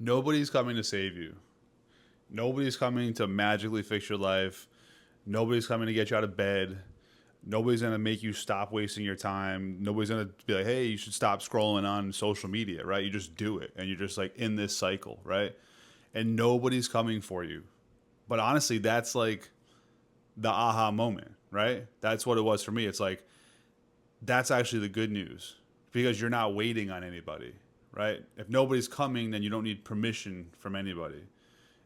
Nobody's coming to save you. Nobody's coming to magically fix your life. Nobody's coming to get you out of bed. Nobody's going to make you stop wasting your time. Nobody's going to be like, hey, you should stop scrolling on social media, right? You just do it. And you're just like in this cycle, right? And nobody's coming for you. But honestly, that's like the aha moment, right? That's what it was for me. It's like, that's actually the good news because you're not waiting on anybody, right? If nobody's coming, then you don't need permission from anybody.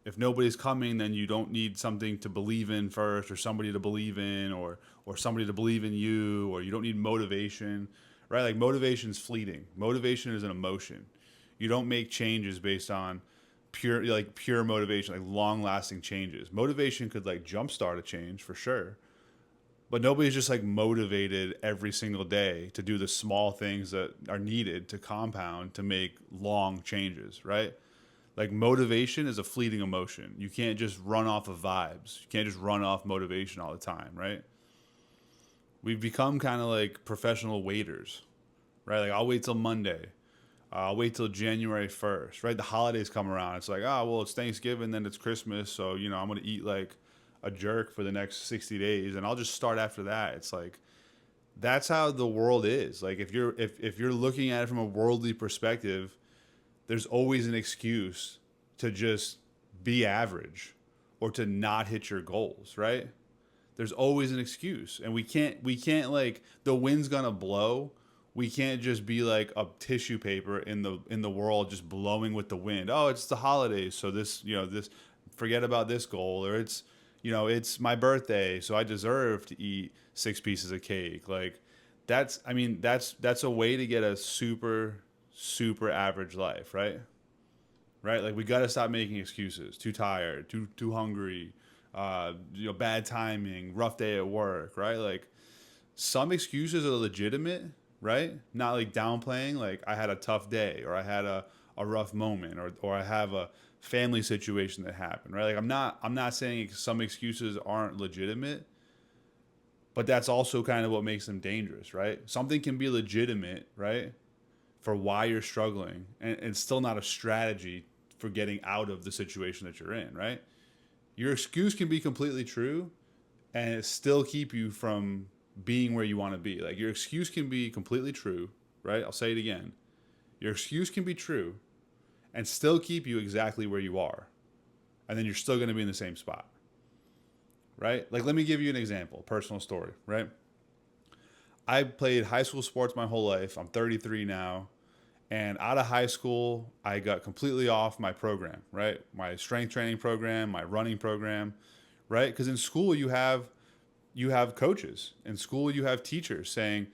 If nobody's coming, then you don't need something to believe in first, or somebody to believe in, or somebody to believe in you, or you don't need motivation, right? Like motivation's fleeting. Motivation is an emotion. You don't make changes based on pure motivation, like long lasting changes. Motivation could like jumpstart a change for sure, but nobody's just like motivated every single day to do the small things that are needed to compound to make long changes, right? Like motivation is a fleeting emotion. You can't just run off of vibes. You can't just run off motivation all the time, right? We've become kind of like professional waiters, right? Like I'll wait till Monday. I'll wait till January 1st, right? The holidays come around. It's like, oh, well, it's Thanksgiving, then it's Christmas. So, I'm going to eat like a jerk for the next 60 days and I'll just start after that. It's like, that's how the world is. Like if you're looking at it from a worldly perspective, there's always an excuse to just be average or to not hit your goals, right? There's always an excuse. And we can't like the wind's going to blow. We can't just be like a tissue paper in the world just blowing with the wind. Oh, it's the holidays, so this forget about this goal, or it's my birthday, so I deserve to eat 6 pieces of cake. Like that's a way to get a super average life, right? Right? Like we got to stop making excuses. Too tired, too hungry, bad timing, rough day at work, right? Like some excuses are legitimate, right? Not like downplaying, like I had a tough day or I had a rough moment or I have a family situation that happened, right? Like I'm not saying some excuses aren't legitimate, but that's also kind of what makes them dangerous, right? Something can be legitimate, right? For why you're struggling and it's still not a strategy for getting out of the situation that you're in, right? Your excuse can be completely true and it still keep you from being where you want to be. Like your excuse can be completely true, right? I'll say it again. Your excuse can be true and still keep you exactly where you are. And then you're still going to be in the same spot, right? Like let me give you an example, a personal story, right? I played high school sports my whole life. I'm 33 now. And out of high school, I got completely off my program, right? My strength training program, my running program, right? Because in school you have coaches. In school you have teachers saying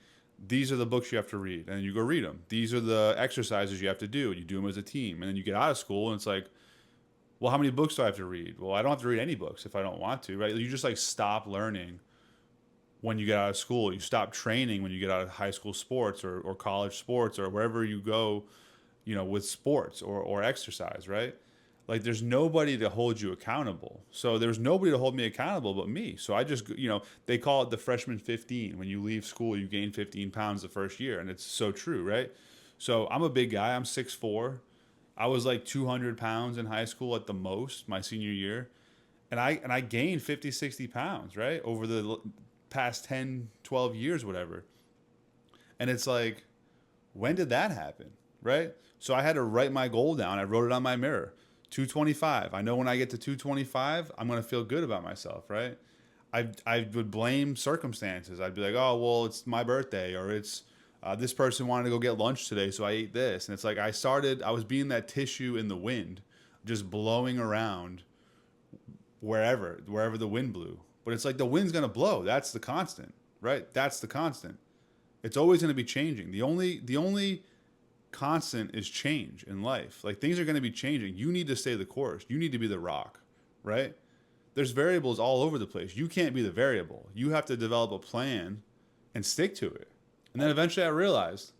these are the books you have to read, and you go read them. These are the exercises you have to do. You do them as a team, and then you get out of school, and it's like, well, how many books do I have to read? Well, I don't have to read any books if I don't want to, right? You just like stop learning when you get out of school. You stop training when you get out of high school sports or college sports or wherever you go, with sports or exercise, right? Like there's nobody to hold you accountable. So there's nobody to hold me accountable but me. So I just, they call it the freshman 15. When you leave school, you gain 15 pounds the first year. And it's so true, right? So I'm a big guy. I'm 6'4". I was like 200 pounds in high school at the most my senior year. And I gained 50, 60 pounds, right? Over the past 10, 12 years, whatever. And it's like, when did that happen? Right? So I had to write my goal down. I wrote it on my mirror. 225. I know when I get to 225, I'm going to feel good about myself, right? I would blame circumstances. I'd be like, oh, well, it's my birthday, or it's this person wanted to go get lunch today, so I ate this. And it's like I was being that tissue in the wind, just blowing around wherever the wind blew. But it's like the wind's going to blow. That's the constant, right? That's the constant. It's always going to be changing. The only constant is change in life. Like things are going to be changing. You need to stay the course. You need to be the rock, right? There's variables all over the place. You can't be the variable. You have to develop a plan and stick to it. And then eventually I realized,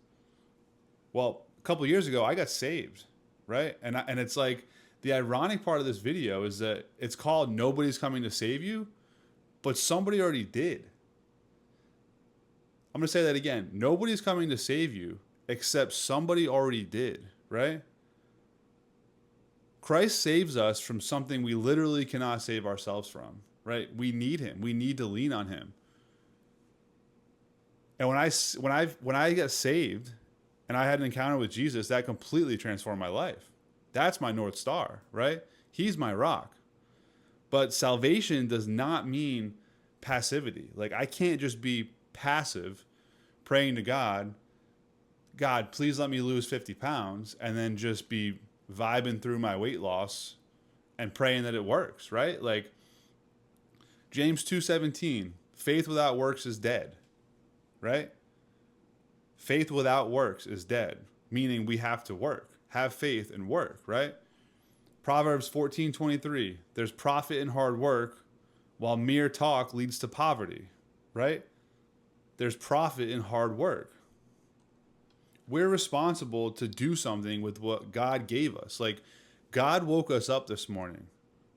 well, a couple years ago I got saved, right? And it's like the ironic part of this video is that it's called Nobody's Coming to Save You, but somebody already did. I'm going to say that again. Nobody's coming to save you except somebody already did, right? Christ saves us from something we literally cannot save ourselves from, right? We need him. We need to lean on him. And when I got saved and I had an encounter with Jesus, that completely transformed my life. That's my North Star, right? He's my rock. But salvation does not mean passivity. Like, I can't just be passive praying to God, God, please let me lose 50 pounds, and then just be vibing through my weight loss and praying that it works, right? Like, James 2:17, faith without works is dead, right? Faith without works is dead, meaning we have to work. Have faith and work, right? Proverbs 14:23, there's profit in hard work, while mere talk leads to poverty, right? There's profit in hard work. We're responsible to do something with what God gave us. Like, God woke us up this morning.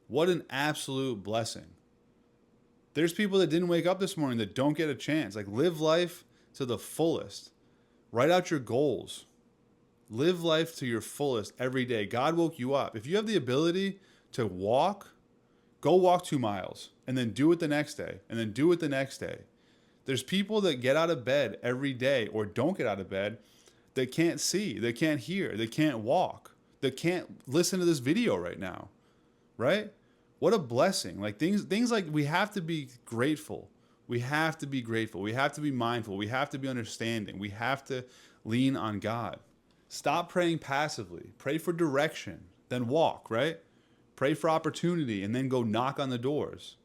What an absolute blessing. There's people that didn't wake up this morning that don't get a chance. Like, live life to the fullest. Write out your goals. Live life to your fullest every day. God woke you up. If you have the ability to walk, go walk 2 miles and then do it the next day and then do it the next day. There's people that get out of bed every day or don't get out of bed that can't see, they can't hear, they can't walk, they can't listen to this video right now, right? What a blessing. Like, things like, we have to be grateful. We have to be grateful. We have to be mindful. We have to be understanding. We have to lean on God. Stop praying passively. Pray for direction, then walk, right? Pray for opportunity and then go knock on the doors.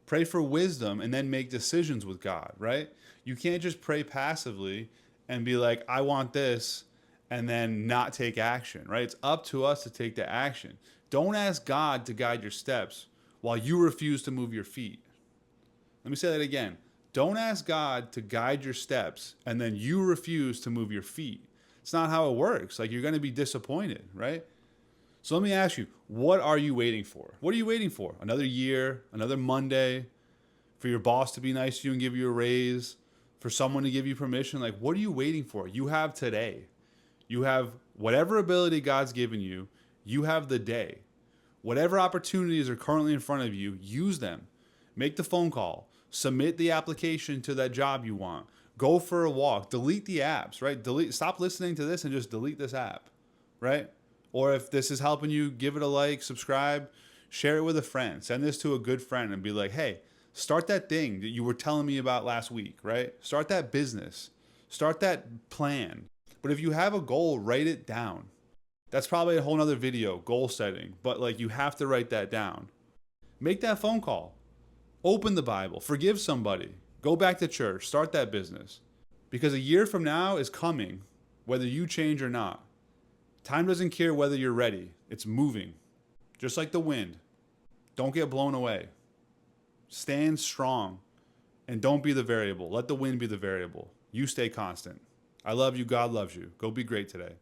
Pray for wisdom and then make decisions with God, right? You can't just pray passively and be like, I want this, and then not take action, right? It's up to us to take the action. Don't ask God to guide your steps while you refuse to move your feet. Let me say that again. Don't ask God to guide your steps and then you refuse to move your feet. It's not how it works. Like, you're going to be disappointed, right? So let me ask you, what are you waiting for? What are you waiting for? Another year, another Monday, for your boss to be nice to you and give you a raise, for someone to give you permission? Like, what are you waiting for? You have today. You have whatever ability God's given you. You have the day. Whatever opportunities are currently in front of you, use them. Make the phone call. Submit the application to that job you want. Go for a walk. Delete the apps, right? Stop listening to this and just delete this app, right? Or if this is helping you, give it a like, subscribe, share it with a friend. Send this to a good friend and be like, hey, start that thing that you were telling me about last week, right? Start that business. Start that plan. But if you have a goal, write it down. That's probably a whole nother video, goal setting. But like, you have to write that down. Make that phone call. Open the Bible. Forgive somebody. Go back to church. Start that business. Because a year from now is coming, whether you change or not. Time doesn't care whether you're ready. It's moving. Just like the wind. Don't get blown away. Stand strong. And don't be the variable. Let the wind be the variable. You stay constant. I love you. God loves you. Go be great today.